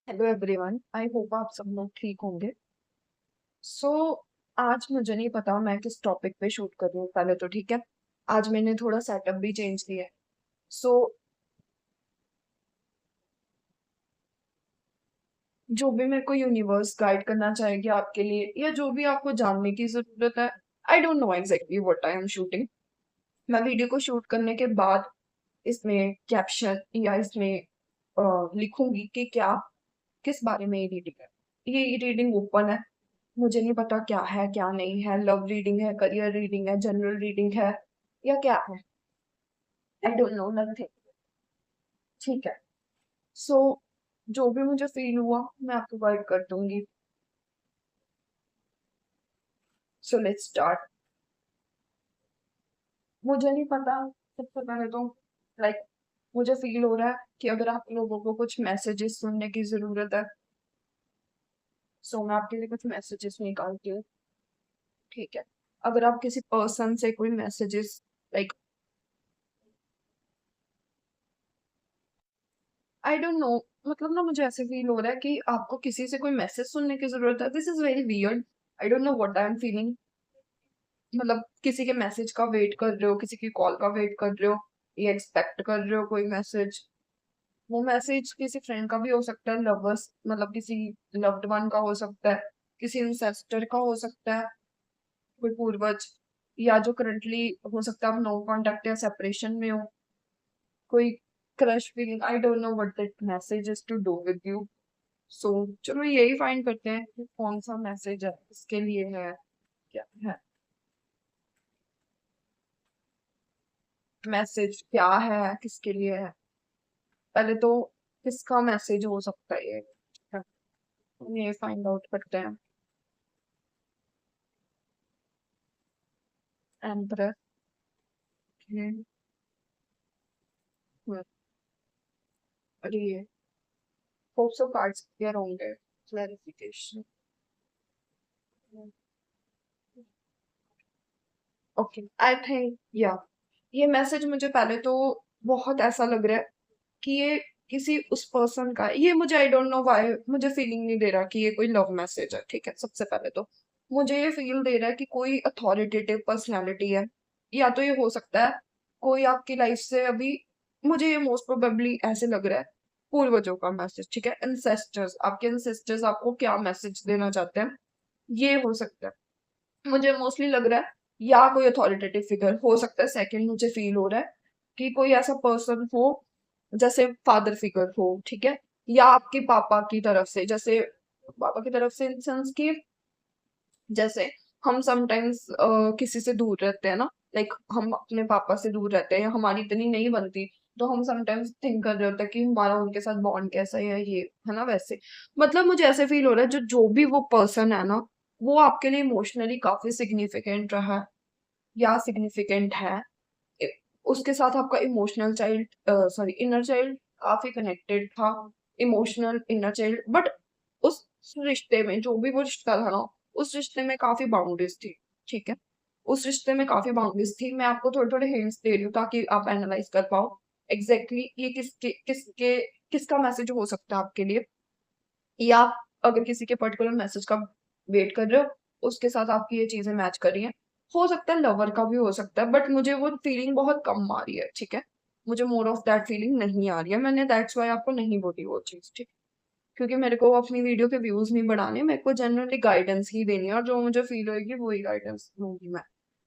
Hello everyone, I hope आप सब लोग ठीक होंगे। सो आज मुझे नहीं पता मैं किस टॉपिक पे शूट कर रही हूँ। पहले तो ठीक है, आज मैंने थोड़ा सेटअप भी चेंज किया है। सो जो भी मेरे को यूनिवर्स गाइड करना चाहेगी आपके लिए या जो भी आपको जानने की जरूरत है, आई don't know exactly what I am shooting. मैं वीडियो को शूट करने के बाद इसमें कैप्शन या इसमें लिखूंगी कि क्या किस बारे में ये रीडिंग है। ये रीडिंग ओपन है, मुझे नहीं पता क्या है क्या नहीं है। लव रीडिंग है, करियर रीडिंग है, जनरल रीडिंग है या क्या है, आई डोंट नो नथिंग। ठीक है। सो जो भी मुझे फील हुआ मैं आपको गाइड कर दूंगी। So let's start. मुझे नहीं पता, सबसे पहले तो लाइक मुझे फील हो रहा है कि अगर आप लोगों को कुछ मैसेजेस सुनने की जरूरत है, सो मैं आपके लिए कुछ मैसेजेस निकालती हूँ। ठीक है। अगर आप किसी पर्सन से कोई messages like, I don't no, मतलब ना मुझे ऐसे फील हो रहा है कि आपको किसी से कोई मैसेज सुनने की जरूरत है। This is very weird. I don't know what I am feeling. मतलब किसी के मैसेज का वेट कर रहे हो, किसी की कॉल का वेट कर रहे हो, ये एक्सपेक्ट कर रहे हो कोई मैसेज। वो मैसेज किसी फ्रेंड का भी हो सकता है, लवर्स मतलब किसी लव्ड वन का हो सकता है, किसी इंसेस्टर का हो सकता है, कोई पूर्वज, या जो करंटली हो सकता है आप नो कांटेक्ट या सेपरेशन में हो, कोई crush feeling. I don't know what that message is to do with you. So चलो यही फाइंड करते हैं कि कौन सा मैसेज है, किसके लिए है, क्या है मैसेज, क्या है, किसके लिए है। पहले तो किसका मैसेज हो सकता है ये फाइंड आउट करते हैं। एम्परर। अरे ये होप सो कार्ड्स क्लियर होंगे। क्लैरिफिकेशन। ओके, आई थिंक या ये मैसेज मुझे पहले तो बहुत ऐसा लग रहा है कि ये किसी उस पर्सन का है। ये मुझे आई डोंट नो व्हाई मुझे फीलिंग नहीं दे रहा कि ये कोई लव मैसेज है। ठीक है, सबसे पहले तो मुझे ये फील दे रहा है कि कोई अथॉरिटेटिव पर्सनालिटी है। या तो ये हो सकता है कोई आपकी लाइफ से अभी, मुझे ये मोस्ट प्रोबेबली ऐसे लग रहा है पूर्वजों का मैसेज। ठीक है, एंसेस्टर्स, आपके एंसेस्टर्स आपको क्या मैसेज देना चाहते हैं, ये हो सकता है। मुझे मोस्टली लग रहा है या कोई अथॉरिटेटिव फिगर हो सकता है। सेकंड मुझे फील हो रहा है कि कोई ऐसा पर्सन हो जैसे फादर फिगर हो। ठीक है, या आपके पापा की तरफ से, जैसे पापा की तरफ से इन सेंस की, जैसे हम समटाइम्स किसी से दूर रहते हैं ना, लाइक हम अपने पापा से दूर रहते हैं, हमारी इतनी नहीं बनती, तो हम समटाइम्स थिंक कर रहे होते हैं कि हमारा उनके साथ बॉन्ड कैसा है, ये है ना वैसे। मतलब मुझे ऐसे फील हो रहा है जो जो भी वो पर्सन है ना, वो आपके लिए इमोशनली काफी सिग्निफिकेंट रहा है या सिग्निफिकेंट है। इ- उसके साथ आपका emotional child, sorry inner child काफी कनेक्टेड था। इमोशनल इनर चाइल्ड, बट उस रिश्ते में, जो भी वो रिश्ता था ना, उस रिश्ते में काफी बाउंड्रीज थी। ठीक है, उस रिश्ते में काफी बाउंड्रीज थी। मैं आपको थोड़े थोड़े हिंट्स दे रही हूँ ताकि आप एनालाइज कर पाओ एग्जैक्टली ये किसका मैसेज हो सकता है आपके लिए। या अगर किसी के पर्टिकुलर मैसेज का वेट कर रहे हो, उसके साथ आपकी ये चीजें मैच कर रही हैं, हो सकता है लवर का भी हो सकता है, बट मुझे वो फीलिंग बहुत कम आ रही है। ठीक है, मुझे मोर ऑफ दैट फीलिंग नहीं आ रही है। मैंने दैट्स वाई आपको नहीं बोली वो चीज। ठीक, क्योंकि मेरे को अपनी वीडियो के व्यूज नहीं बढ़ाने, मेरे को जनरली गाइडेंस ही देनी है, और जो मुझे फील होगी वही गाइडेंस दूंगी मैं।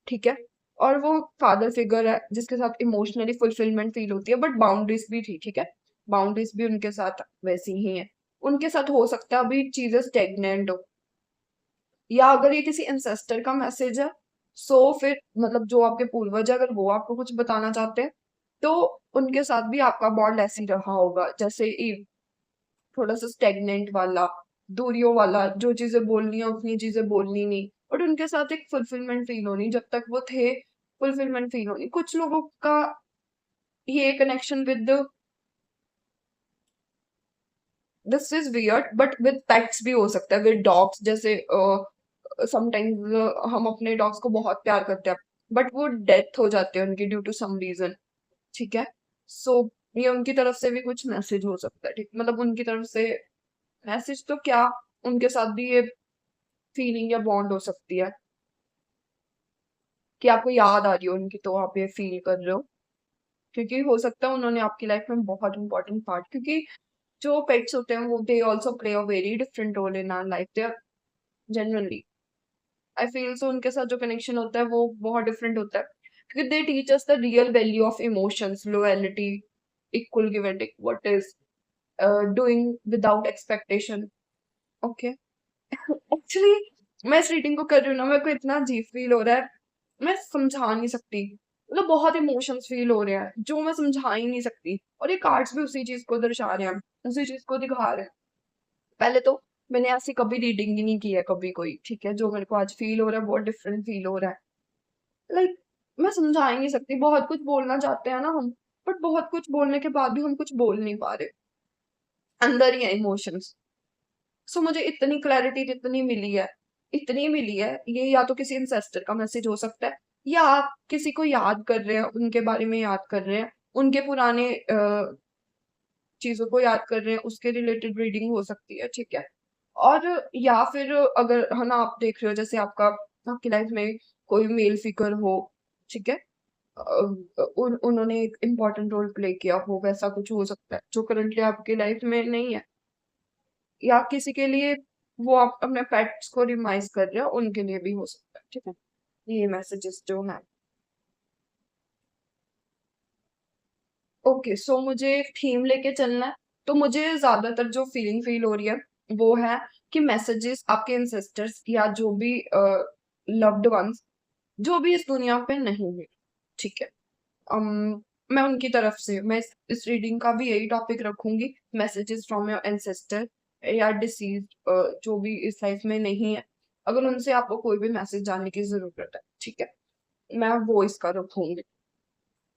ठीक है, और वो फादर फिगर है जिसके साथ इमोशनली फुलफिलमेंट फील होती है, बट बाउंड्रीज भी थी। ठीक है, बाउंड्रीज भी उनके साथ वैसी ही है। उनके साथ हो सकता है अभी चीजें स्टेगनेंट हो। या अगर ये किसी एंसेस्टर का मैसेज है, सो फिर मतलब जो आपके पूर्वज है, अगर वो आपको कुछ बताना चाहते हैं, तो उनके साथ भी आपका बॉन्ड ऐसे ही रहा होगा जैसे थोड़ा सा स्टेगनेंट वाला, दूरियों वाला, जो चीजें बोलनी है उतनी चीजें बोलनी नहीं, बट उनके साथ एक फुलफिलमेंट फील होनी, जब तक वो थे फुलफिलमेंट फील होनी। कुछ लोगों का ये connection with, this is weird, but with pets भी हो सकता है, विद डॉग्स। जैसे समटाइम्स हम अपने डॉग्स को बहुत प्यार करते हैं, बट वो डेथ हो जाते हैं उनकी ड्यू टू सम रीजन। ठीक है, सो ये उनकी तरफ से भी कुछ मैसेज हो सकता है। ठीक, मतलब उनकी तरफ से मैसेज तो क्या, उनके साथ भी ये फीलिंग या बॉन्ड हो सकती है कि आपको याद आ रही हो उनकी, तो आप ये फील कर रहे हो, क्योंकि हो सकता है उन्होंने आपकी लाइफ में बहुत इंपॉर्टेंट पार्ट, क्योंकि जो पेट्स होते हैं वो they also play a very different role in our life, they generally I feel so, उनके साथ जो कनेक्शन होता है वो बहुत डिफरेंट होता है, क्योंकि they teach us the real value of emotions, loyalty, equal give and take, what is doing without expectation. Okay, actually मैं इस रीडिंग को कर रही हूँ ना, मेरे को इतना अजीब फील हो रहा है, मैं समझा नहीं सकती, मतलब बहुत इमोशंस फील हो रहे हैं जो मैं समझा ही नहीं सकती, और ये कार्ड्स भी उसी चीज को दर्शा रहे हैं, उसी चीज को दिखा रहे हैं। पहले तो मैंने ऐसी कभी रीडिंग ही नहीं की है कभी कोई, ठीक है, जो मेरे को आज फील हो रहा है बहुत डिफरेंट फील हो रहा है, लाइक मैं समझा ही नहीं सकती, बहुत कुछ बोलना चाहते हैं ना हम, बट बहुत कुछ बोलने के बाद भी हम कुछ बोल नहीं पा रहे, अंदर ही है इमोशंस। सो मुझे इतनी क्लैरिटी जितनी मिली है, इतनी मिली है, ये या तो किसी इंसेस्टर का मैसेज हो सकता है, या आप किसी को याद कर रहे हैं, उनके बारे में याद कर रहे हैं, उनके पुराने चीजों को याद कर रहे हैं, उसके रिलेटेड रीडिंग हो सकती है, ठीक है। और या फिर अगर है ना, आप देख रहे हो जैसे आपका, आपकी लाइफ में कोई मेल फिगर हो, ठीक है, उन्होंने एक इम्पोर्टेंट रोल प्ले किया हो, वैसा कुछ हो सकता है जो करंटली आपकी लाइफ में नहीं है, या किसी के लिए वो आप अपने पेट्स को रिमाइंड कर रहे हो, उनके लिए भी हो सकता है, ठीक है। ये मैसेजेस जो है, ओके, सो मुझे एक थीम लेके चलना है, तो मुझे ज्यादातर जो फीलिंग फील हो रही है वो है कि मैसेजेस आपके इंसेस्टर्स या जो भी लव्ड वंस, जो भी इस दुनिया पे नहीं है, ठीक है, मैं उनकी तरफ से, मैं इस रीडिंग का भी यही टॉपिक रखूंगी, मैसेजेस फ्रॉम योर एंसेस्टर या डिसीज, जो भी इस लाइफ में नहीं है, अगर उनसे आपको कोई भी मैसेज जानने की जरूरत है, ठीक है, मैं वो इसका रखूंगी।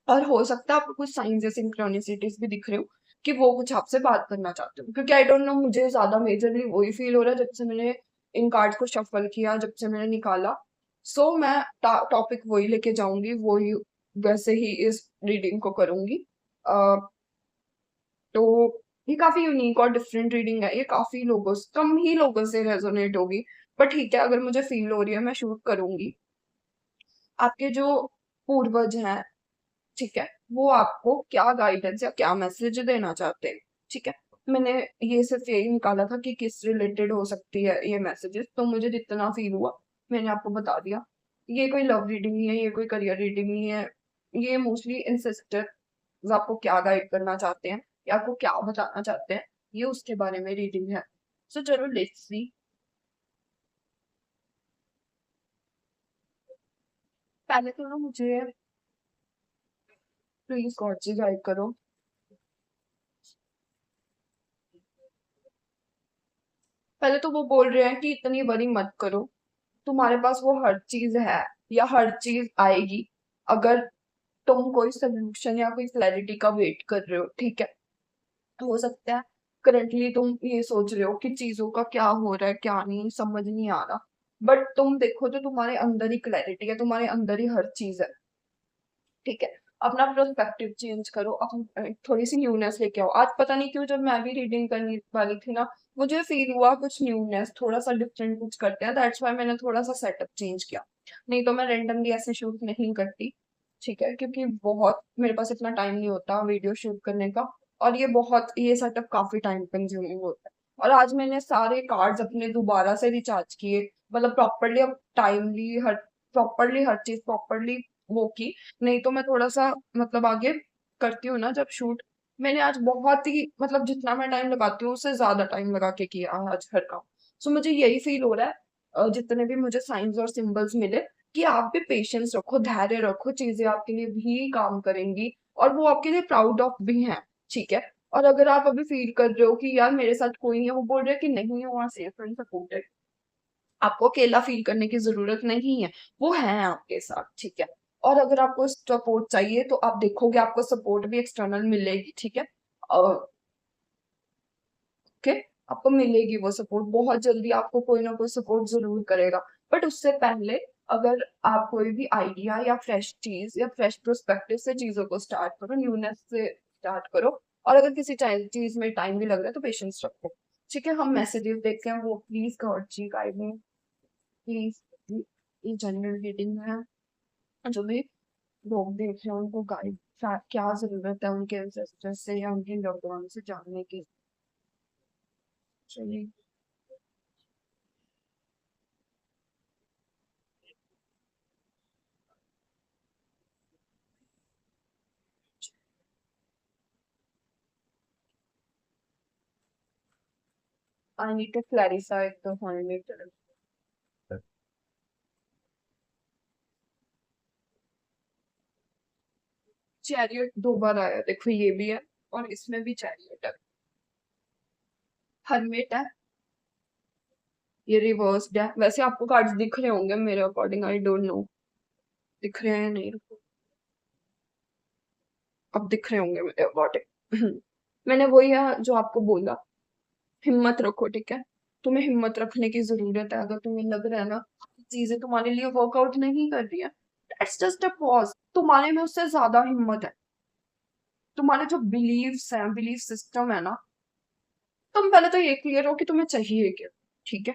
और हो सकता है आपको कुछ साइंस या सिंक्रोनिसिटीज भी दिख रहे हो कि वो कुछ आपसे बात करना चाहते हो, क्योंकि आई डोंट नो, मुझे ज्यादा मेजरली वही फील हो रहा है जब से मैंने इन कार्ड्स को शफल किया, जब से मैंने निकाला। सो मैं टॉपिक वही लेके जाऊंगी, वही वैसे ही इस रीडिंग को करूंगी। तो ये काफी यूनिक और डिफरेंट रीडिंग है, ये काफी लोगों कम ही लोगों से रेजोनेट होगी, पर ठीक है, अगर मुझे फील हो रही है मैं शूट करूंगी। आपके जो पूर्वज हैं, ठीक है, वो आपको क्या गाइडेंस या क्या मैसेज देना चाहते हैं, ठीक है। मैंने ये सिर्फ यही निकाला था कि किस रिलेटेड हो सकती है ये मैसेजेस, तो मुझे जितना फील हुआ मैंने आपको बता दिया। ये कोई लव रीडिंग नहीं है, ये कोई करियर रीडिंग नहीं है, ये मोस्टली इंसिस्टर आपको क्या गाइड करना चाहते हैं या आपको क्या बताना चाहते हैं, ये उसके बारे में रीडिंग है। सो चलो लेट्स सी। पहले तो ना मुझे प्लीज गॉड जी गाइड करो। पहले तो वो बोल रहे हैं कि इतनी वरी मत करो, तुम्हारे पास वो हर चीज है या हर चीज आएगी, अगर तुम कोई सोल्यूशन या कोई क्लैरिटी का वेट कर रहे हो, ठीक है। हो सकता है करंटली तुम ये सोच रहे हो कि चीजों का क्या हो रहा है, क्या नहीं समझ नहीं आ रहा, बट तुम देखो तो तुम्हारे अंदर ही क्लैरिटी है, तुम्हारे अंदर ही हर चीज है, ठीक है। अपना प्रोस्पेक्टिव चेंज करो, अपनी थोड़ी सी न्यूनेस लेके आओ। आज पता नहीं क्यों जब मैं भी रीडिंग करने वाली थी ना, मुझे फील हुआ कुछ न्यूनेस, थोड़ा सा डिफरेंट कुछ करते हैं, दैट्स व्हाई मैंने थोड़ा सा सेटअप चेंज किया, नहीं तो मैं रेंडमली ऐसे शूट नहीं करती, ठीक है, क्योंकि बहुत मेरे पास इतना टाइम नहीं होता वीडियो शूट करने का, और ये सेटअप काफी टाइम कंज्यूमिंग होता है। और आज मैंने सारे कार्ड्स अपने दोबारा से रिचार्ज किए, मतलब प्रॉपरली, अब टाइमली हर प्रॉपरली हर चीज प्रॉपरली वो की, नहीं तो मैं थोड़ा सा मतलब आगे करती हूँ ना जब शूट, मैंने आज बहुत ही मतलब जितना मैं टाइम लगाती हूँ उससे ज्यादा टाइम लगा के किया आज हर काम। सो मुझे यही फील हो रहा है, जितने भी मुझे साइंस और सिंबल्स मिले, कि आप भी पेशेंस रखो, धैर्य रखो, चीजें आपके लिए भी काम करेंगी और वो आपके लिए प्राउड ऑफ भी हैं, ठीक है। और अगर आप अभी फील कर रहे हो कि यार मेरे साथ कोई नहीं है, वो बोल रहे हैं कि नहीं है, वहां सेफ एंड सपोर्टेड, आपको अकेला फील करने की जरूरत नहीं है, वो है आपके साथ, ठीक है। और अगर आपको सपोर्ट चाहिए तो आप देखोगे आपको सपोर्ट भी एक्सटर्नल मिलेगी, ठीक है, ओके, आपको मिलेगी वो सपोर्ट बहुत जल्दी, आपको कोई ना कोई सपोर्ट जरूर करेगा। बट उससे पहले अगर आप कोई भी आइडिया या फ्रेश चीज या फ्रेश प्रोस्पेक्टिव से चीजों को स्टार्ट करो, न्यूनेस से स्टार्ट करो, और अगर किसी चीज में टाइम भी लग रहा है तो पेशेंस रखो, ठीक है, हम मैसेजेस देखते हैं, वो please God ji guide me please. ये जनरल रीडिंग है, जो भी लोग देख रहे हैं उनको गाइड क्या जरूरत है उनके एंसेस्टर से या उनके लव्ड वन से जानने की। चलिए, I need to clarify the point. Chariot दो बार आया, देखो ये भी है और इसमें भी चैरियट है। हर्मिट है, ये रिवर्स्ड है। वैसे आपको कार्ड्स दिख रहे होंगे मेरे अकॉर्डिंग, आई डोंट नो दिख रहे हैं नहीं, रुको, अब दिख रहे होंगे मेरे अकॉर्डिंग। मैंने वही है जो आपको बोला, हिम्मत रखो, ठीक है। तुम्हें हिम्मत रखने की जरूरत है। अगर तुम्हें लग रहा है ना चीजें तुम्हारे लिए वर्कआउट नहीं कर रही है, दैट्स जस्ट अ पॉज। तुम्हारे में उससे ज्यादा हिम्मत है। तुम्हारे जो बिलीव्स हैं, बिलीफ सिस्टम है ना, तुम पहले तो ये क्लियर हो कि तुम्हें चाहिए क्या, ठीक है।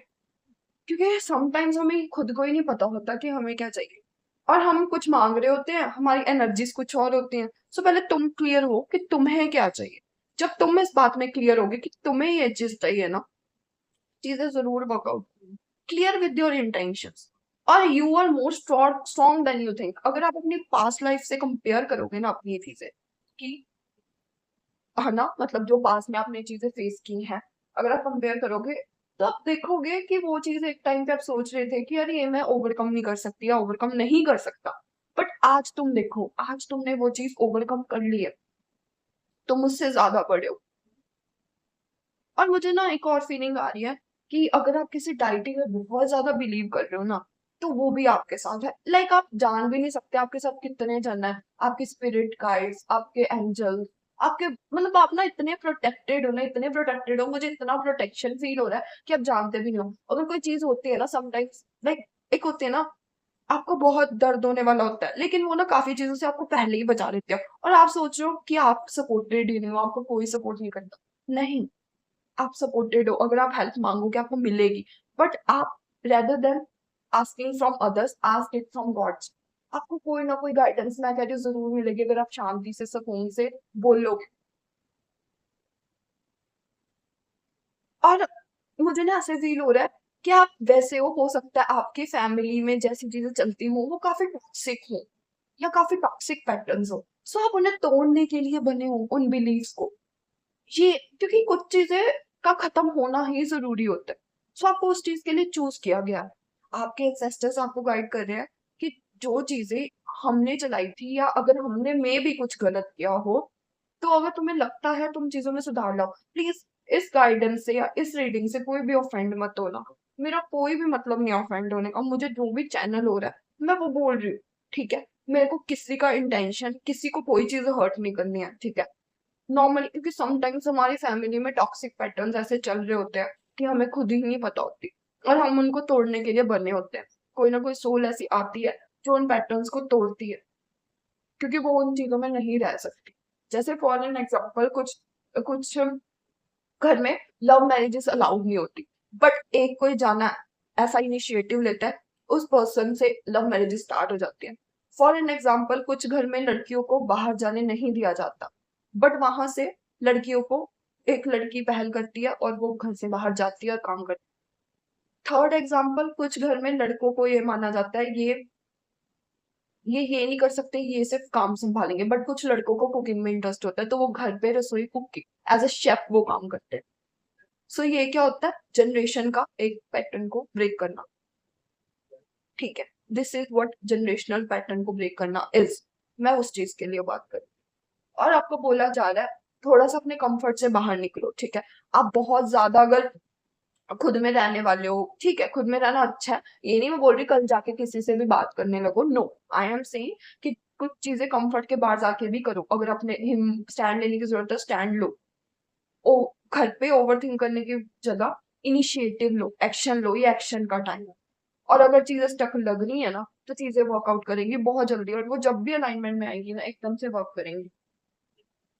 क्योंकि समटाइम्स हमें खुद को ही नहीं पता होता कि हमें क्या चाहिए, और हम कुछ मांग रहे होते हैं, हमारी एनर्जीज कुछ और होती हैं। सो पहले तुम क्लियर हो कि तुम्हें क्या चाहिए। जब तुम इस बात में क्लियर होगे कि तुम्हें ये चीज चाहिए ना, चीजें जरूर workout. Clear with your intentions, और you are more strong than you think. अगर आप अपनी पास्ट लाइफ से कंपेयर करोगे ना अपनी चीजें कि, है ना, मतलब जो पास्ट में आपने चीजें फेस की हैं, अगर आप कंपेयर करोगे तो आप देखोगे कि वो चीज एक टाइम पे आप सोच रहे थे कि यार ये मैं ओवरकम नहीं कर सकती या ओवरकम नहीं कर सकता, बट आज तुम देखो, आज तुमने वो चीज ओवरकम कर ली है, तुम मुझसे ज्यादा बड़े हो। और मुझे ना एक और फीलिंग आ रही है कि अगर आप किसी डाइटी में बहुत ज्यादा बिलीव कर रहे हो ना, तो वो भी आपके साथ है। लाइक आप जान भी नहीं सकते आपके साथ कितने जन है, आपके स्पिरिट गाइड्स, आपके एंजल्स, आपके, मतलब आप ना इतने प्रोटेक्टेड हो ना, इतने प्रोटेक्टेड हो, मुझे इतना प्रोटेक्शन फील हो रहा है कि आप जानते भी नहीं हो। अगर कोई चीज होती है ना समटाइम्स, लाइक एक होती है ना, आपको बहुत दर्द होने वाला होता है, लेकिन वो ना काफी चीजों से आपको पहले ही बचा लेते हो, और आप सोच रहे हो कि आप सपोर्टेड ही नहीं हो, आपको कोई सपोर्ट नहीं करता। नहीं, आप सपोर्टेड हो, अगर आप हेल्प मांगोगे आपको मिलेगी, बट आप rather than asking from others, ask it from gods. आपको कोई ना कोई गाइडेंस मैं कह रही हूँ जरूर मिलेगी, अगर आप शांति से सुकून से बोलोगे। और मुझे ना ऐसे फील हो रहा है कि आप वैसे हो सकता है आपकी फैमिली में जैसी चीजें चलती हो वो काफी टॉक्सिक हो, या काफी टॉक्सिक पैटर्न्स हो, सो आप उन्हें तोड़ने के लिए बने हो उन बिलीव्स को। ये, क्योंकि कुछ चीजें का खत्म होना ही जरूरी होता है, सो आपको उस चीज के लिए चूज किया गया है। आपके एंसेस्टर्स आपको गाइड कर रहे हैं कि जो चीजें हमने चलाई थी, या अगर हमने में भी कुछ गलत किया हो, तो अगर तुम्हें लगता है तुम चीजों में सुधार लाओ, प्लीज इस गाइडेंस से या इस रीडिंग से कोई भी ऑफेंड मत होना। मेरा कोई भी मतलब नहीं ऑफेंड होने का, मुझे जो भी चैनल हो रहा है मैं वो बोल रही हूँ, ठीक है। मेरे को किसी का इंटेंशन, किसी को कोई चीज हर्ट नहीं करनी है, ठीक है। नॉर्मली, क्योंकि समटाइम्स हमारी फैमिली में टॉक्सिक पैटर्न्स ऐसे चल रहे होते हैं कि हमें खुद ही नहीं पता होती, और हम उनको तोड़ने के लिए बने होते हैं। कोई ना कोई सोल ऐसी आती है जो उन पैटर्न्स को तोड़ती है, क्योंकि वो उन चीजों में नहीं रह सकती। जैसे फॉर एन एग्जाम्पल, कुछ कुछ घर में लव मैरिजेस अलाउड नहीं होती, बट एक कोई जाना ऐसा इनिशिएटिव लेता है, उस पर्सन से लव मैरिजेस स्टार्ट हो जाती है। फॉर एन एग्जाम्पल, कुछ घर में लड़कियों को बाहर जाने नहीं दिया जाता, बट वहां से लड़कियों को, एक लड़की पहल करती है और वो घर से बाहर जाती है और काम करती है। थर्ड एग्जाम्पल, कुछ घर में लड़कों को ये माना जाता है ये नहीं कर सकते, ये सिर्फ काम संभालेंगे, बट कुछ लड़कों को कुकिंग में इंटरेस्ट होता है तो वो घर पे रसोई, कुकिंग एज अ शेफ वो काम करते हैं। सो ये क्या होता है, जनरेशन का एक पैटर्न को ब्रेक करना, ठीक है। This is what generational pattern को ब्रेक करना इज। मैं उस चीज के लिए बात कर रही हूँ। और आपको बोला जा रहा है थोड़ा सा अपने कंफर्ट से बाहर निकलो, ठीक है। आप बहुत ज्यादा अगर खुद में रहने वाले हो, ठीक है, खुद में रहना अच्छा है, ये नहीं मैं बोल रही कल जाके किसी से भी बात करने लगो, नो। आई एम सेइंग कि कुछ चीजें कंफर्ट के बाहर जाके भी करो, अगर अपने स्टैंड लेने की जरूरत है स्टैंड लो। ओ, घर पे ओवर थिंक करने की जगह इनिशिएटिव लो, एक्शन लो, ये एक्शन का टाइम है। और अगर चीजें स्टक लग रही है ना, तो चीजें वर्कआउट करेंगी बहुत जल्दी, और वो जब भी अलाइनमेंट में आएंगी ना एकदम से वर्क करेंगी।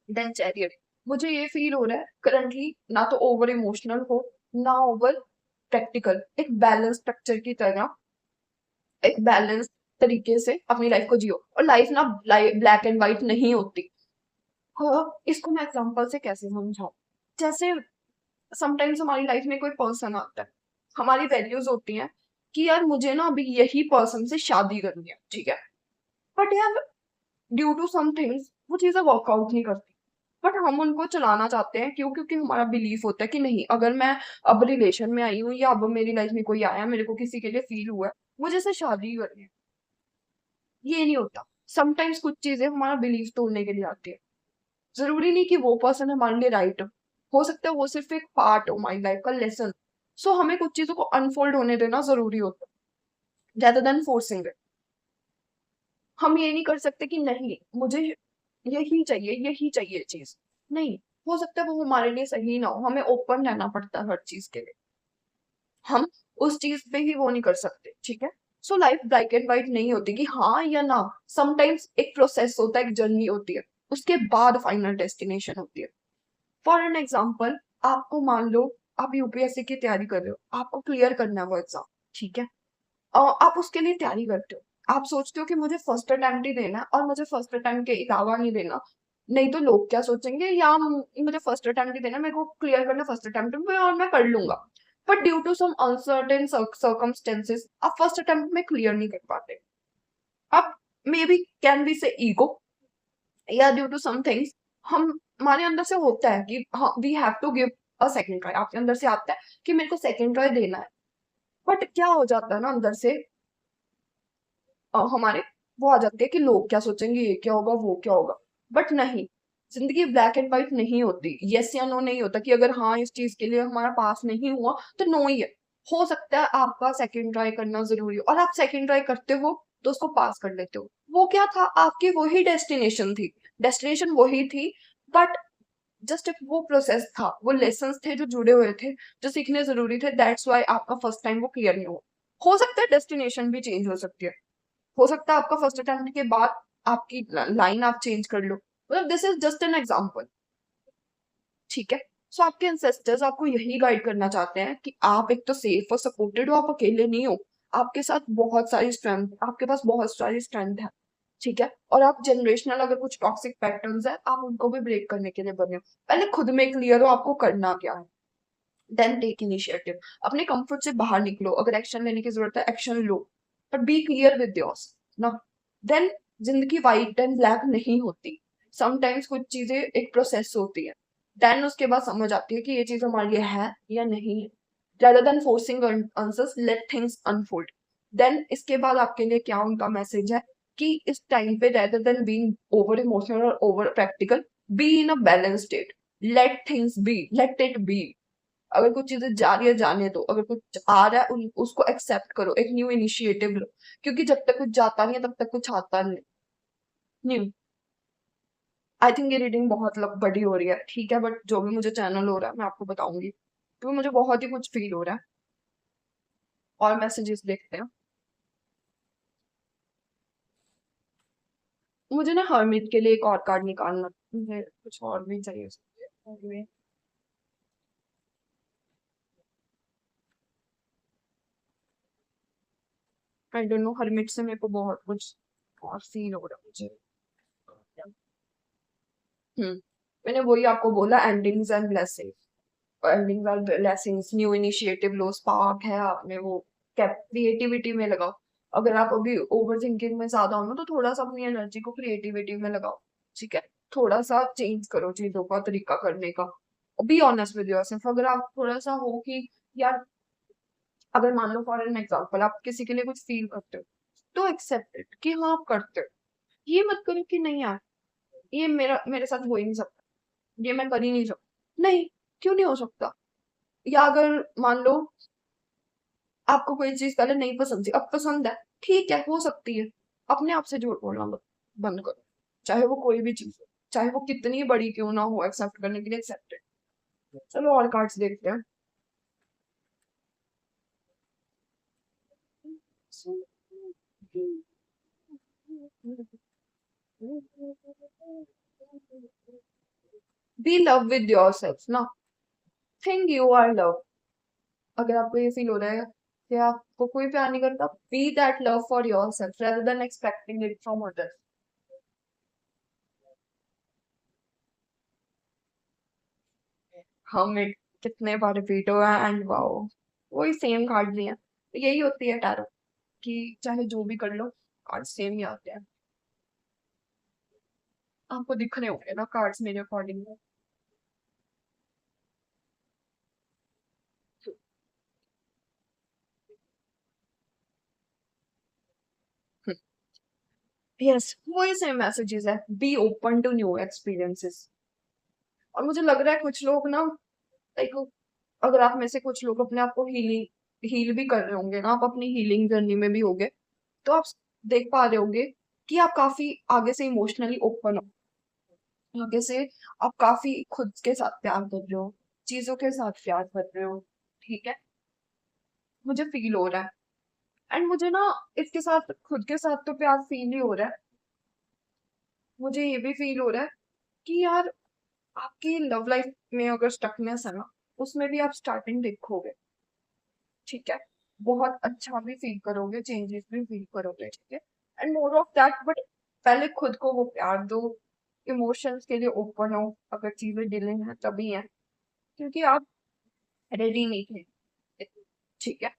देन चैरियट, मुझे ये फील हो रहा है करंटली, ना तो ओवर इमोशनल हो, ना ओवर प्रैक्टिकल, एक बैलेंस स्ट्रक्चर की तरह, एक बैलेंस तरीके से अपनी लाइफ को जियो। और लाइफ ना ब्लैक एंड व्हाइट नहीं होती। हाँ, इसको मैं एग्जांपल से कैसे समझाऊं? जैसे समटाइम्स हमारी लाइफ में कोई पर्सन आता है, हमारी वैल्यूज होती हैं कि यार मुझे ना अभी यही पर्सन से शादी करनी है, ठीक है, बट यार ड्यू टू सम थिंग्स वो चीजें वर्कआउट नहीं करती। बट हम उनको चलाना चाहते हैं, क्यों? क्योंकि हमारा बिलीफ होता है कि नहीं, अगर मैं अब रिलेशन में आई हूँ या अब मेरी लाइफ में कोई आया, मेरे को किसी के लिए फील हुआ है, मुझे से शादी ही करनी है। ये नहीं होता। समटाइम्स कुछ चीजें हमारा बिलीफ तोड़ने के लिए आती है। जरूरी नहीं कि वो पर्सन हमारे लिए राइट हो सकता है वो सिर्फ एक पार्ट हो माई लाइफ का लेसन। सो हमें कुछ चीजों को अनफोल्ड होने देना जरूरी होता है, rather than फोर्सिंग इट। हम ये नहीं कर सकते कि नहीं मुझे यही चाहिए चीज। नहीं, हो सकता है वो हमारे लिए सही ना हो, हमें ओपन रहना पड़ता है हर चीज के लिए। हम उस चीज पे ही वो नहीं कर सकते, ठीक है। So life black and white नहीं होती कि हाँ या ना। समटाइम्स एक प्रोसेस होता है, एक जर्नी होती है, उसके बाद फाइनल डेस्टिनेशन होती है। फॉर एन एग्जाम्पल, आपको मान लो आप यूपीएससी की तैयारी कर रहे हो, आपको क्लियर करना है वो एग्जाम, ठीक है। आप उसके लिए तैयारी करते हो, आप सोचते हो कि मुझे फर्स्ट अटेम्प्ट ही देना है और मुझे फर्स्ट अटेम्प्ट के अलावा नहीं देना, नहीं तो लोग क्या सोचेंगे, या मुझे फर्स्ट अटेम्प्ट ही देना है, मेरे को क्लियर करना फर्स्ट अटेम्प्ट में और मैं कर लूंगा। But due to some uncertain circumstances आप फर्स्ट अटेम्प्ट में क्लियर नहीं कर पाते। अब मे बी कैन बी से ईगो, या ड्यू टू सम थिंग्स, हम हमारे अंदर से होता है कि हाँ we have to give a second try, आपके अंदर से आता है कि मेरे को सेकंड ट्राई देना है। बट क्या हो जाता है ना अंदर से, हमारे वो आ जाती है कि लोग क्या सोचेंगे, ये क्या होगा, वो क्या होगा। बट नहीं, जिंदगी ब्लैक एंड व्हाइट नहीं होती, यस या नो नहीं होता कि अगर हाँ इस चीज के लिए हमारा पास नहीं हुआ तो नो ही है। हो सकता है आपका सेकंड ट्राई करना जरूरी हो और आप सेकंड ट्राई करते हो तो उसको पास कर लेते हो। वो क्या था, आपकी वही डेस्टिनेशन थी, डेस्टिनेशन वही थी, बट जस्ट एक वो प्रोसेस था, वो लेसन्स थे जो जुड़े हुए थे, जो सीखने जरूरी थे, दैट्स वाई आपका फर्स्ट टाइम वो क्लियर नहीं हुआ। हो सकता है डेस्टिनेशन भी चेंज हो सकती है, हो सकता है आपका फर्स्ट अटेम्प्ट के बाद आपकी लाइन आप चेंज कर लो, मतलब this is just an example, ठीक है। सो आपके एंसेस्टर्स आपको यही गाइड करना चाहते हैं कि आप एक तो सेफ और सपोर्टेड हो, आप अकेले नहीं हो, आपके साथ बहुत सारी स्ट्रेंथ, आपके पास बहुत सारी स्ट्रेंथ है, ठीक है। और आप जनरेशनल अगर कुछ टॉक्सिक पैटर्न्स है आप उनको भी ब्रेक करने के लिए बने हो। पहले खुद में क्लियर हो आपको करना क्या है, देन टेक इनिशिएटिव। अपने कंफर्ट से बाहर निकलो, अगर एक्शन लेने की जरूरत है एक्शन लो, but be clear with yours ना। देन जिंदगी व्हाइट एंड ब्लैक नहीं होती, समटाइम्स कुछ चीजें एक प्रोसेस होती है, देन उसके बाद समझ आती है कि ये चीज हमारे लिए है या नहीं है। rather than forcing answers, let things unfold। Then इसके बाद आपके लिए क्या उनका मैसेज है कि इस टाइम पे rather than being over emotional और over practical, be in a balanced state, let things be, let it be। अगर कुछ चीजें जा रही है जाने दो, अगर कुछ आ रहा है उसको एक्सेप्ट करो, एक न्यू इनिशिएटिव लो, क्योंकि जब तक कुछ जाता नहीं है तब तक कुछ आता नहीं। न्यू, आई थिंक ये रीडिंग बहुत बड़ी हो रही है, ठीक है, बट जो भी मुझे चैनल हो रहा है मैं आपको बताऊंगी, क्योंकि मुझे बहुत ही कुछ फील हो रहा है। और मैसेजेस देखते हैं। मुझे ना हरमीत के लिए एक और कार्ड निकालना, मुझे कुछ और भी चाहिए। आई डोंट नो, हरमीत से मेरे को बहुत कुछ और फील हो रहा है मुझे। हम्म, मैंने वही आपको बोला, endings and blessings, endings and blessings, new initiative low, spark है आप में वो, क्रिएटिविटी में लगाओ। अगर आप अभी ओवर थिंकिंग में ज्यादा हो ना तो थोड़ा सा अपनी एनर्जी को क्रिएटिविटी में लगाओ, ठीक है। थोड़ा सा चेंज करो चीजों का तरीका करने का। बी ऑनेस्ट विद योरसेल्फ, अगर आप थोड़ा सा हो कि यार, अगर मान लो फॉर एन एग्जांपल आप किसी के लिए कुछ फील करते हो, तो एक्सेप्ट इट कि हाँ आप करते हो। ये मत करो कि नहीं यार, ये मेरे साथ हो ही नहीं सकता, ये मैं कर ही नहीं सकता। नहीं, क्यों नहीं हो सकता? या अगर मान लो आपको कोई चीज पहले नहीं पसंद थी, अब पसंद है, ठीक है, हो सकती है। अपने आप से झूठ बोलना बंद करो, चाहे वो कोई भी चीज हो, चाहे वो कितनी बड़ी क्यों ना हो, एक्सेप्ट करने के लिए एक्सेप्ट। चलो और कार्ड्स देखते हैं। Be love with yourself ना, थिंक यू आर लव। अगर आपको ये फील हो रहा है कि आपको कोई प्यार नहीं करता, be that love for yourself rather than expecting it from others. हम एक कितने बार रिपीट हुआ है एंड वाओ, वही सेम कार्ड ही है। यही होती है टैरो कि चाहे जो भी कर लो कार्ड सेम ही आते हैं। आपको दिख रहे होंगे ना कार्ड्स मेरे अकॉर्डिंग। यस, वही सेम मैसेजेस है, be open to new experiences. और मुझे लग रहा है कुछ लोग ना, लाइक अगर आप में से कुछ लोग अपने आप को हील भी कर रहे होंगे ना, आप अपनी हीलिंग जर्नी में भी होगे, तो आप देख पा रहे होंगे कि आप काफी आगे से इमोशनली ओपन हो। आगे से आप काफी खुद के साथ प्यार कर रहे हो, चीजों के साथ प्यार कर रहे हो। ठीक है, मुझे फील हो रहा है। एंड मुझे ना इसके साथ खुद के साथ तो प्यार फील ही हो रहा है, मुझे ये भी फील हो रहा है कि यार आपकी लव लाइफ में अगर स्टकनेस है ना, उसमें भी आप स्टार्टिंग देखोगे। ठीक है, बहुत अच्छा भी फील करोगे, चेंजेस भी फील करोगे। ठीक है, and more of that, but पहले खुद को वो प्यार दो, इमोशंस के लिए ओपन हो। अगर चीजें डीलिंग है तभी है, क्योंकि आप रेडी नहीं थे। ठीक है,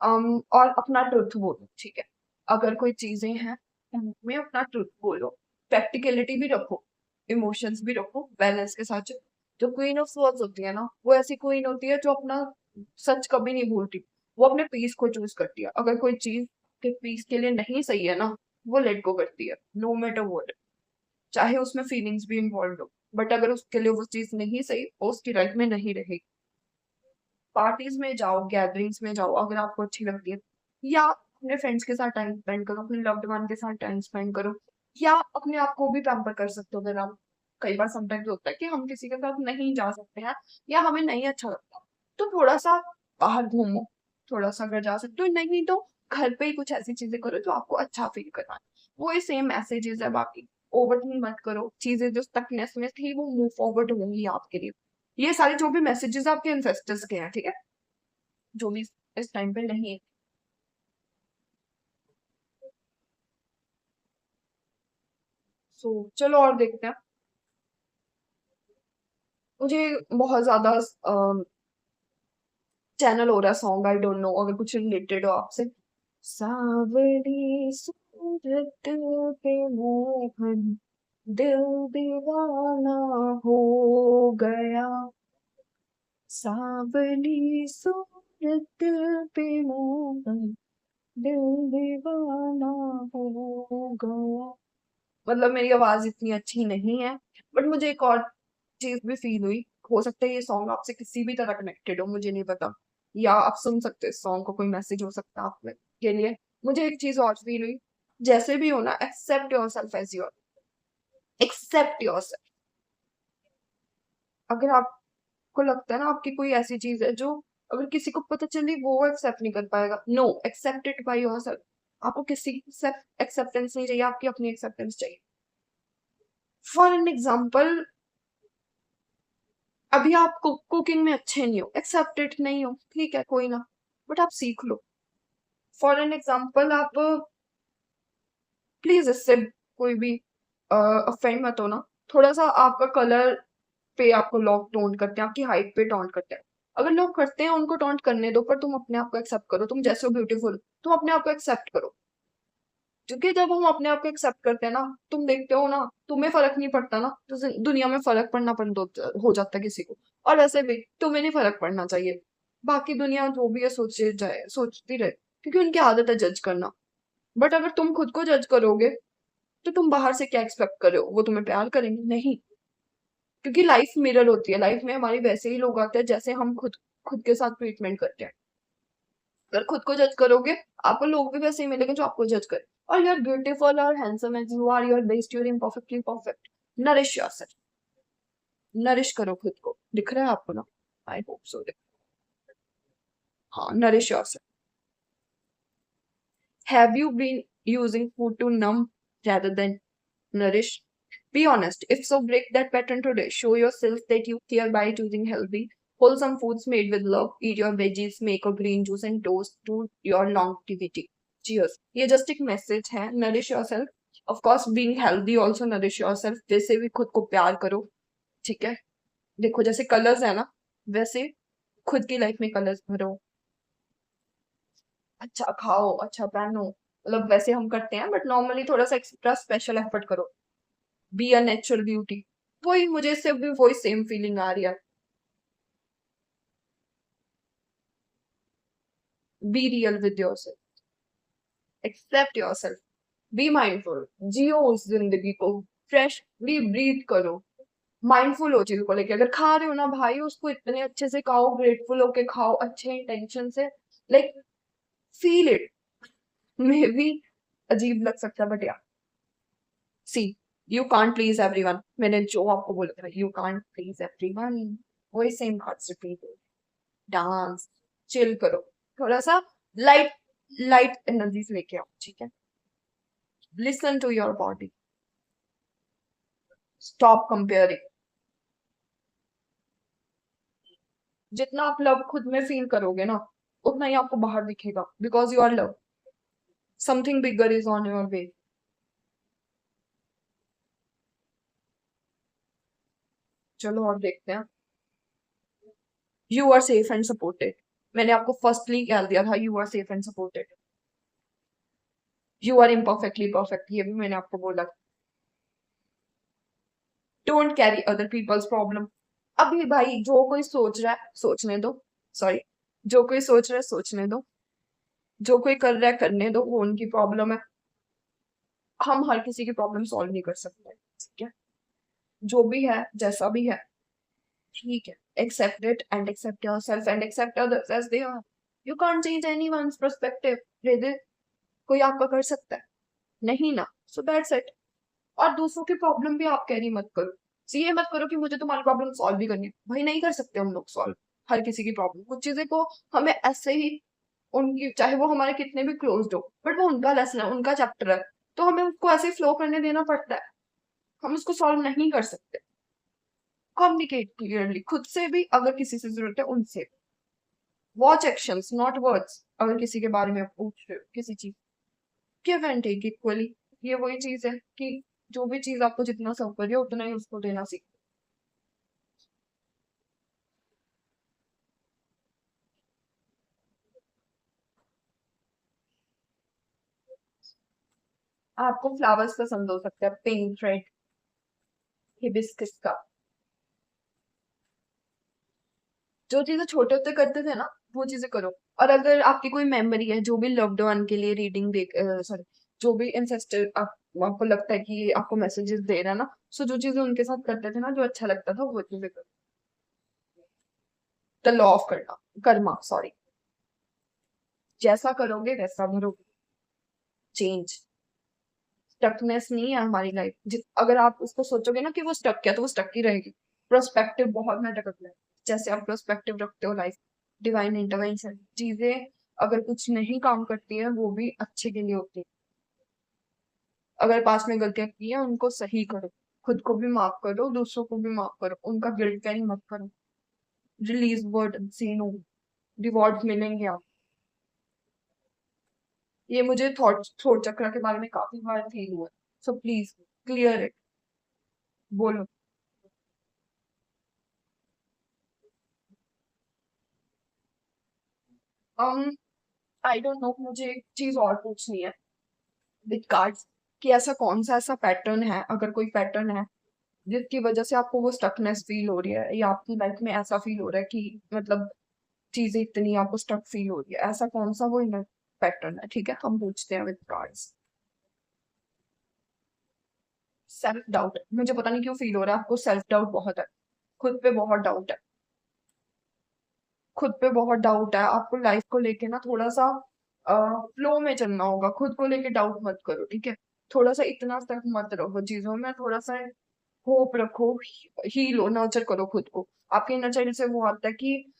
और अपना ट्रुथ बोलो। ठीक है, अगर कोई चीजें हैं उनमें अपना ट्रुथ बोलो, प्रैक्टिकलिटी भी रखो, इमोशंस भी रखो बैलेंस के साथ। जो क्वीन ऑफ स्वॉर्ड्स होती है ना, वो ऐसी क्वीन होती है जो अपना सच कभी नहीं भूलती। वो अपने पीस को चूज करती है। अगर कोई चीज के पीस के लिए नहीं सही है ना, वो लेट गो करती है, नो मैटर व्हाट, चाहे उसमें फीलिंग्स भी इन्वॉल्व हो। बट अगर उसके लिए वो चीज नहीं सही, वो उसकी राइट में नहीं रहेगी। पार्टीज में जाओ, गैदरिंग्स में जाओ, अगर आपको अच्छी लगती है, या अपने फ्रेंड्स के साथ टाइम स्पेंड करो, अपने लव्ड वन के साथ टाइम स्पेंड करो, या अपने आप को भी पैम्पर कर सकते हो। अगर आप, कई बार समटाइम्स होता है कि हम किसी के साथ नहीं जा सकते हैं या हमें नहीं अच्छा लगता, तो थोड़ा सा बाहर घूमो। थोड़ा सा अगर जा सकते हो, नहीं तो घर पे ही कुछ ऐसी चीजें करो जो आपको अच्छा फील कराए। वो ही सेम मैसेजेस है बाकी। ओवरथिंक मत करो, चीजें जो स्टकनेस में थी वो मूव फॉरवर्ड होंगी आपके लिए। ये सारे जो भी मैसेजेस आपके एंसेस्टर्स के हैं, ठीक है, जो भी इस टाइम पे नहीं है। सो चलो और देखते हैं। मुझे बहुत ज्यादा चैनल हो रहा है सॉन्ग, आई डोंट नो अगर कुछ रिलेटेड हो आपसे। सावरी सूरत पे मोहन, दिल दीवाना हो गया। सावली सूरत पे मोहन, दिल दीवाना हो गया। मतलब मेरी आवाज इतनी अच्छी नहीं है, बट मुझे एक और चीज भी फील हुई। हो सकता है ये सॉन्ग आपसे किसी भी तरह कनेक्टेड हो, मुझे नहीं पता, या आप सुन सकते हो इस सॉन्ग को, कोई मैसेज हो सकता है आप में के लिए। मुझे एक चीज और फील हुई, जैसे भी हो ना, accept yourself as your, accept yourself. अगर आपको लगता है ना आपकी कोई ऐसी चीज है जो अगर किसी को पता चली वो एक्सेप्ट नहीं कर पाएगा, no, accept it by yourself. आपको किसी की एक्सेप्टेंस नहीं चाहिए, आपकी अपनी एक्सेप्टेंस चाहिए। फॉर एन एग्जाम्पल, अभी आप कुकिंग में अच्छे नहीं हो, एक्सेप्टेड नहीं हो, ठीक है कोई ना, बट आप सीख लो। फॉर एन एग्जाम्पल, आप प्लीज इससे कोई भी ऑफेंड मत हो ना। थोड़ा सा आपका कलर पे आपको लोग टोंट करते हैं, आपकी हाइट पे टोंट करते हैं। अगर लोग करते हैं उनको टोंट करने दो, पर तुम अपने आप को एक्सेप्ट करो। तुम जैसे हो ब्यूटीफुल, तुम अपने आप को एक्सेप्ट करो। क्योंकि जब हम अपने आप को एक्सेप्ट करते हैं ना, तुम देखते हो ना, तुम्हें फर्क नहीं पड़ता ना, तो दुनिया में फर्क पड़ना बंद हो जाता है किसी को। और वैसे भी तुम्हें नहीं फर्क पड़ना चाहिए, बाकी दुनिया जो भी है सोचे जाए, सोचती रहे, क्योंकि उनकी आदत है जज करना। बट अगर तुम खुद को जज करोगे, तो तुम बाहर से क्या एक्सपेक्ट कर रहे हो, वो तुम्हें प्यार करेंगे? नहीं। क्योंकि लाइफ मिरर होती है, लाइफ में हमारी वैसे ही लोग आते हैं जैसे हम खुद खुद के साथ ट्रीटमेंट करते हैं। अगर खुद को जज करोगे, आपको लोग भी वैसे ही मिलेंगे जो आपको जज करे। और यू आर ब्यूटीफुल और handsome as you are, your best, your imperfectly perfect. Nourish yourself, nourish करो खुद को। दिख रहा है आपको ना? I hope so. हाँ, nourish yourself. Have you been using food to numb rather than nourish? Be honest. If so, break that pattern today. Show yourself that you care by choosing healthy, wholesome foods made with love. Eat your veggies, make a green juice, and toast to your longevity. Cheers. ये just एक message है. Nourish yourself. Of course, being healthy also nourish yourself. वैसे भी खुद को प्यार करो. ठीक है. देखो जैसे कलर्स है ना, वैसे खुद की लाइफ में कलर्स भरो. अच्छा खाओ, अच्छा पहनो. मतलब वैसे हम करते हैं, बट नॉर्मली थोड़ा सा एक्स्ट्रा स्पेशल एफर्ट करो. Be a natural beauty. वही मुझे इससे भी वही सेम फीलिंग आ रही है. Be real with yourself. Accept yourself. Be mindful. जियो उस जिंदगी को. फ्रेशली ब्रीथ करो. माइंडफुल हो चीजों को लेके. अगर खा रहे हो ना भाई, उसको इतने अच्छे से खाओ, ग्रेटफुल होके खाओ, अच्छे इंटेंशन से. Like feel it. May be अजीब लग सकता है, बट या सी, यू कांट प्लीज एवरीवन. मैंने जो आपको बोला था, यू कांट प्लीज एवरीवन. वही same thoughts repeat. Dance. Chill करो. थोड़ा सा लाइट लाइट एनर्जी से लेके आओ. ठीक है. Listen to your body. Stop comparing. जितना आप लव खुद में फील करोगे ना, उतना ही आपको बाहर दिखेगा. Because you are love. Something bigger is on your way. चलो और देखते हैं. You are safe and supported. मैंने आपको फर्स्टली कह दिया था, you are safe and supported. You are imperfectly perfect. ये भी मैंने आपको बोला. Don't carry other people's problem. अभी भाई जो कोई सोच रहा है सोचने दो. सॉरी. जो कोई सोच रहा है सोचने दो. जो कोई कर रहा है करने दो. वो उनकी प्रॉब्लम है. हम हर किसी की प्रॉब्लम सॉल्व नहीं कर सकते. ठीक है. जो भी है जैसा भी है, ठीक है. Accept it and accept yourself and accept others as they are. You can't change anyone's perspective. रिदे कोई आपका कर सकता है? नहीं ना. So that's it. और दूसरों की प्रॉब्लम भी आप कैरी मत करो. So ये मत करो कि मुझे तुम्हारी प्रॉब्लम सॉल्व भी करनी है. भाई नहीं कर सकते हम लोग सॉल्व हर किसी की प्रॉब्लम. कुछ चीजें को हमें ऐसे ही, उनकी चाहे वो हमारे कितने भी क्लोज हो, बट वो उनका लेसन है, उनका चैप्टर है, तो हमें उसको ऐसे फ्लो करने देना पड़ता है. हम उसको सॉल्व नहीं कर सकते. कम्युनिकेट क्लियरली खुद से भी, अगर किसी से जरूरत है उनसे. Watch actions not words. अगर किसी के बारे में पूछ रहे हो किसी चीज, गिव एंड टेक इक्वली. ये वही चीज है कि जो भी चीज आपको जितना सर्व कर रही है उतना ही उसको देना सीखो. आपको फ्लावर्स पसंद हो सकता है, पिंक, रेड, हिबिस्कस का. जो चीजें छोटे होते करते थे ना, वो चीजें करो. और अगर आपकी कोई मेमोरी है, जो भी लव्ड वन के लिए रीडिंग देख, सॉरी, जो भी इंसेस्टर आपको लगता है कि ये आपको मैसेजेस दे रहा है ना, सो जो चीजें उनके साथ करते थे ना, जो अच्छा लगता था, वो चीजें करो. द लॉ ऑफ करना, कर्मा, सॉरी. जैसा करोगे वैसा भरोगे. चेंज. स्टकनेस नहीं है हमारी लाइफ. अगर आप उसको सोचोगे ना कि वो स्टक किया, तो वो स्टक ही रहेगी. प्रोस्पेक्टिव बहुत मैटर करता है. जैसे आप प्रोस्पेक्टिव रखते हो लाइफ. Divine intervention. चीजें अगर कुछ नहीं काम करती है, वो भी अच्छे के लिए होती है. अगर पास में गलतियां की है, उनको सही करो. खुद को भी माफ करो, दूसरों को भी माफ करो. उनका गिल्ट कैरी मत करो. रिलीज वर्ड, सी नो. रिवॉर्ड मिलेंगे आप. ये मुझे थॉट चक्र के बारे में काफी बार फील हुआ. So please clear it. बोलो. um I don't no. मुझे एक चीज और पूछनी है विद कार्ड्स, कि ऐसा कौन सा ऐसा पैटर्न है, अगर कोई पैटर्न है जिसकी वजह से आपको वो स्टकनेस फील हो रही है, या आपकी लाइफ में ऐसा फील हो रहा है कि मतलब चीजें इतनी आपको स्टक फील हो रही है, ऐसा कौन सा वो इनर पैटर्न है. ठीक है, हम पूछते हैं विद कार्ड्स. Self doubt. मुझे पता नहीं क्यों फील हो रहा है आपको सेल्फ डाउट बहुत है. खुद पे बहुत डाउट है. खुद पे बहुत डाउट है आपको. लाइफ को लेके ना थोड़ा सा फ्लो में चलना होगा. खुद को लेके डाउट मत करो. ठीक है. थोड़ा सा इतना तक मत रहो चीजों में. थोड़ा सा होप रखो. हील हो, नर्चर करो खुद को. आपके इनर चाइल्ड से वो आता है कि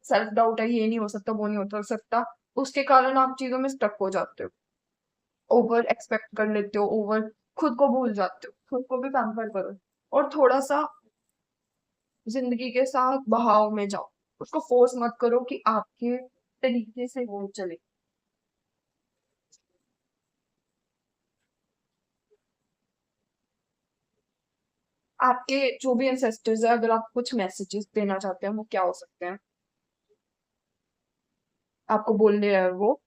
सेल्फ डाउट है, ये नहीं हो सकता, वो नहीं हो सकता. उसके कारण आप चीजों में स्टक हो जाते हो. ओवर एक्सपेक्ट कर लेते हो. ओवर खुद को भूल जाते हो. खुद को भी पैम्पर करो और थोड़ा-सा ज़िंदगी के साथ बहाव में जाओ। उसको फ़ोर्स मत करो कि आपके तरीके से वो चले। आपके जो भी एंसेस्टर्स हैं, अगर आप कुछ मैसेजेस देना चाहते हैं, वो क्या हो सकते हैं? आपको बोल रहे हैं वो,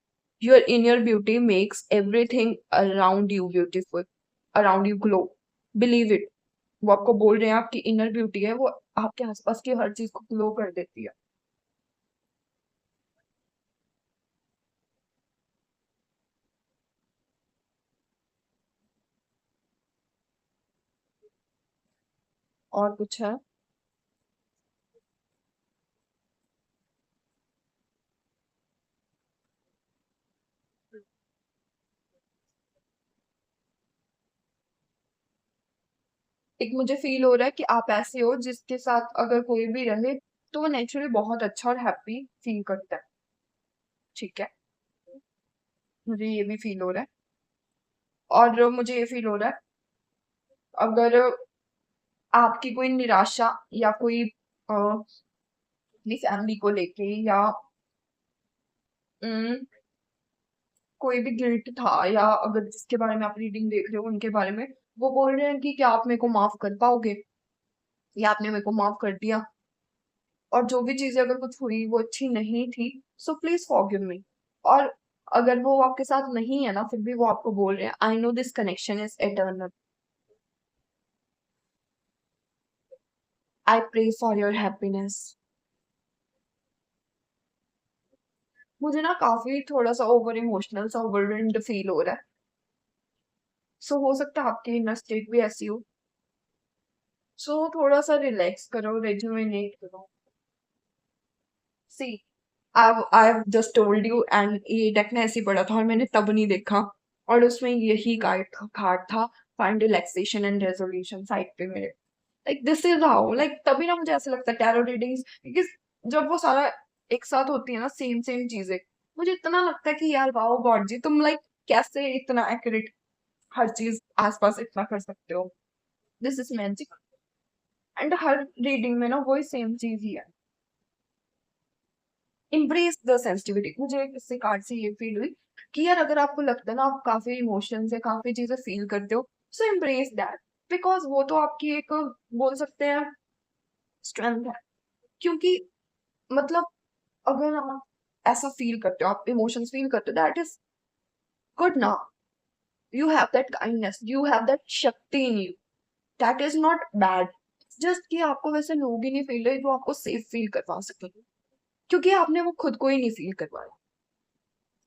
your inner beauty makes everything around you beautiful, around you glow, believe it. वो आपको बोल रहे हैं आपकी इनर ब्यूटी है, वो आपके आसपास की हर चीज को ग्लो कर देती है। और कुछ है? एक मुझे फील हो रहा है कि आप ऐसे हो जिसके साथ अगर कोई भी रहे तो वो नेचुरली बहुत अच्छा और हैप्पी फील करता है। ठीक है, मुझे ये भी फील हो रहा है। और मुझे ये फील हो रहा है, अगर आपकी कोई निराशा या कोई अपनी फैमिली को लेके या उम, कोई भी गिल्ट था, या अगर जिसके बारे में आप रीडिंग देख रहे हो उनके बारे में, वो बोल रहे हैं कि क्या आप मेरे को माफ कर पाओगे, या आपने मेरे को माफ कर दिया, और जो भी चीजें अगर कुछ हुई वो अच्छी नहीं थी, सो प्लीज फॉरगिव मी। और अगर वो आपके साथ नहीं है ना, फिर भी वो आपको बोल रहे हैं I know this connection is eternal, I pray for your happiness. मुझे ना काफी थोड़ा सा ओवर इमोशनल सा ओवरवेल्म्ड फील हो रहा है। सो हो सकता है आपकी इनर स्टेट भी ऐसी हो। सो थोड़ा सा रिलैक्स करो, रेजुवेनेट करो। See, I just told you, and ये डेक ने ऐसे ही पढ़ा था और मैंने तब नहीं देखा, और उसमें यही कार्ड था, find relaxation and resolution side पे मेरे। Like this is how, like तभी ना मुझे ऐसा लगता है टैरो रीडिंग्स, क्योंकि जब वो सारा एक साथ होती है ना, सेम सेम चीजें, मुझे इतना लगता है कि यार वाओ गॉड जी, तुम लाइक कैसे इतना एक्यूरेट हर चीज आसपास इतना कर सकते हो। This is magic. And her reading में ना वही सेम चीज ही है, embrace द सेंसिटिविटी। मुझे किसी कार्ड से ये फील हुई कि यार अगर आपको लगता है ना आप काफी इमोशन से काफी चीजें फील करते हो, सो embrace दैट, बिकॉज वो तो आपकी एक, बोल सकते हैं, स्ट्रेंथ है। क्योंकि मतलब अगर आप ऐसा फील करते हो, आप इमोशंस फील करते हो, दैट इज गुड ना। You have that kindness, you have that shakti in you, that is not bad. Just कि आपको वैसे लोग ही नहीं फील रहे जो आपको सेफ फील करवा सके, क्योंकि आपने वो खुद को ही नहीं फील करवाया।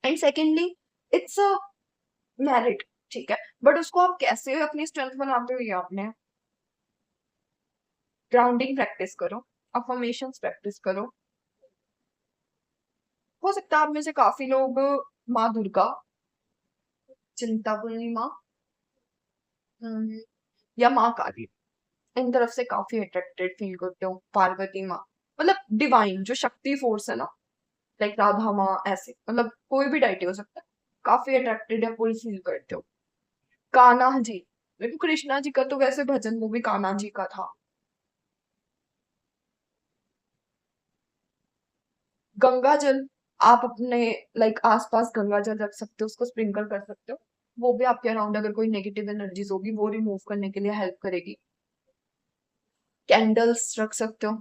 And secondly, it's a merit, ठीक है, बट उसको आप कैसे अपनी स्ट्रेंथ बनाते हो, ये आपने, ग्राउंडिंग प्रैक्टिस करो, अफर्मेशंस प्रैक्टिस करो। हो सकता है आप में से काफी लोग माँ दुर्गा, चिंतापूर्णी माँ, हम्म, या माँ काली, इन तरफ से काफी अट्रैक्टेड फील करते हो, पार्वती माँ, मतलब डिवाइन जो शक्ति फोर्स है ना, लाइक राधा माँ, ऐसे मतलब कोई भी डाइटी हो सकता है, काफी अट्रैक्टेड या पुल फील करते हो। कान्हा जी, लेकिन कृष्णा जी का तो वैसे भजन वो भी कान्हा जी का था। गंगा जल, आप अपने लाइक आसपास गंगा जल रख सकते हो, उसको स्प्रिंकल कर सकते हो, वो भी आपके अराउंड अगर कोई नेगेटिव एनर्जीज होगी वो रिमूव करने के लिए हेल्प करेगी। कैंडल्स रख सकते हो,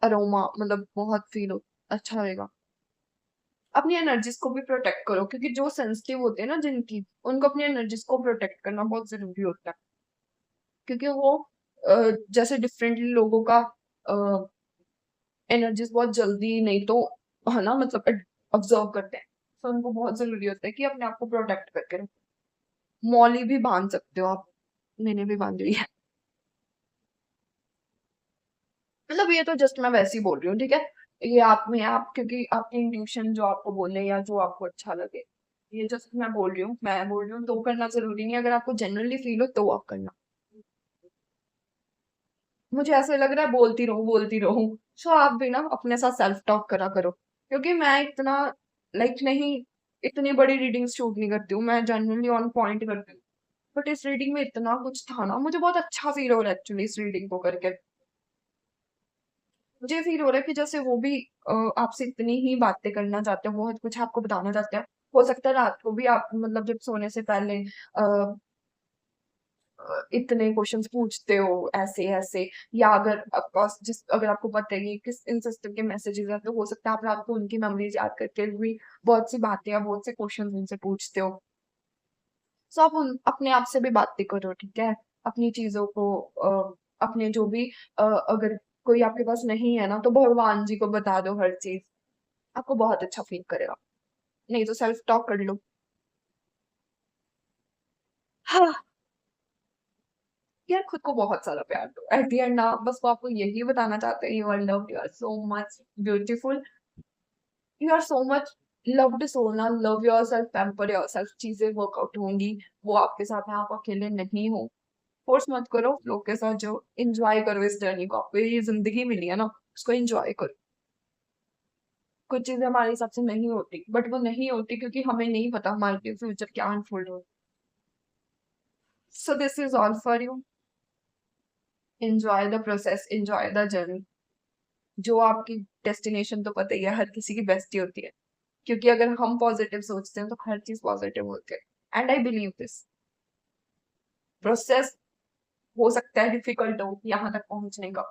अरोमा मतलब बहुत फील हो, अच्छा रहेगा। अपनी एनर्जीज को भी प्रोटेक्ट करो, क्योंकि जो सेंसिटिव होते हैं ना जिनकी, उनको अपनी एनर्जीज को प्रोटेक्ट करना बहुत जरूरी होता है। क्योंकि वो जैसे डिफरेंटली लोगों का एनर्जीज बहुत जल्दी नहीं तो, है ना, मतलब ऑब्जर्व करते हैं, तो उनको बहुत जरूरी होता है कि अपने आप को प्रोटेक्ट करके रखें। मौली भी बांध सकते हो आप, मैंने भी बांधी हुई है। मतलब ये तो जस्ट मैं वैसे ही बोल रही हूँ, ठीक है, ये आप में आप, क्योंकि आपकी इंट्यूशन जो आपको बोले या जो आपको अच्छा लगे, ये जस्ट मैं बोल रही हूँ, मैं बोल रही हूँ तो करना जरूरी नहीं है, अगर आपको जनरली फील हो तो आप करना। मुझे ऐसे लग रहा है बोलती रहूं, सो आप भी ना अपने साथ सेल्फ टॉक करा करो, क्योंकि मैं इतना लाइक नहीं, इतनी बड़ी रीडिंग शूट नहीं करती हूँ, मैं जनरली ऑन पॉइंट करती हूँ। बट इस रीडिंग में इतना कुछ था ना, मुझे बहुत अच्छा फ़ील हो रहा है एक्चुअली इस रीडिंग को करके। मुझे फ़ील हो रहा है कि जैसे वो भी आपसे इतनी ही बातें करना चाहते हैं, बहुत कुछ आपको बताना चाहते हैं। हो सकता है रात को भी आप मतलब जब सोने से पहले इतने क्वेश्चंस पूछते हो ऐसे-ऐसे, या अगर ऑफ कोर्स अगर आपको पता है कि किस इन सिस्टम के मैसेजेस हैं, तो हो सकता है आप रात को उनकी मेमोरीज़ याद करके भी बहुत सी बातें या बहुत से क्वेश्चंस उनसे पूछते हो। सो आप उन अपने आप से भी बातें करो, ठीक है? अपनी चीज़ों को अपने जो भी अगर कोई आपके पास नहीं है ना, तो भगवान जी को बता दो हर चीज़, आपको बहुत अच्छा फ़ील करेगा। नहीं तो सेल्फ टॉक कर लो। हाँ, यार खुद को बहुत सारा प्यार दो। एट द एंड ना बस वो आपको यही बताना चाहते हैं, you are loved, you are so much beautiful, you are so much loved soul ना, लव योरसेल्फ, पैम्पर योरसेल्फ, चीज़ें वर्कआउट होंगी, वो आपके साथ हैं, आप अकेले नहीं हो। फोर्स मत करो, फ्लो के साथ जाओ, एन्जॉय करो इस जर्नी को, आपको ये ज़िंदगी मिली है ना, उसको एन्जॉय करो। कुछ चीज़ें हमारे हिसाब से नहीं होती, बट वो नहीं होती क्योंकि हमें नहीं पता हमारे लिए फ्यूचर क्या अनफोल्ड हो। So this is all for you. Enjoy the process, enjoy the journey. जो आपकी डेस्टिनेशन तो पता ही है, हर किसी की बेस्ट ही होती है। क्योंकि अगर हम पॉजिटिव सोचते हैं तो हर चीज़ पॉजिटिव होती है। And I believe this. Process हो सकता है डिफिकल्ट हो यहाँ तक पहुँचने का,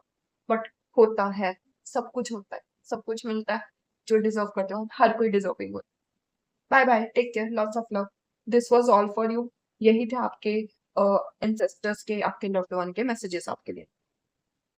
बट होता है, सब कुछ होता है, सब कुछ मिलता है, जो डिज़र्व करते हो, हर कोई डिज़र्विंग होता है। Bye bye, take care, lots of love. This was all for you. यही थे आपके एंसेस्टर्स के, आपके लव्ड वन के मैसेजेस आपके लिए।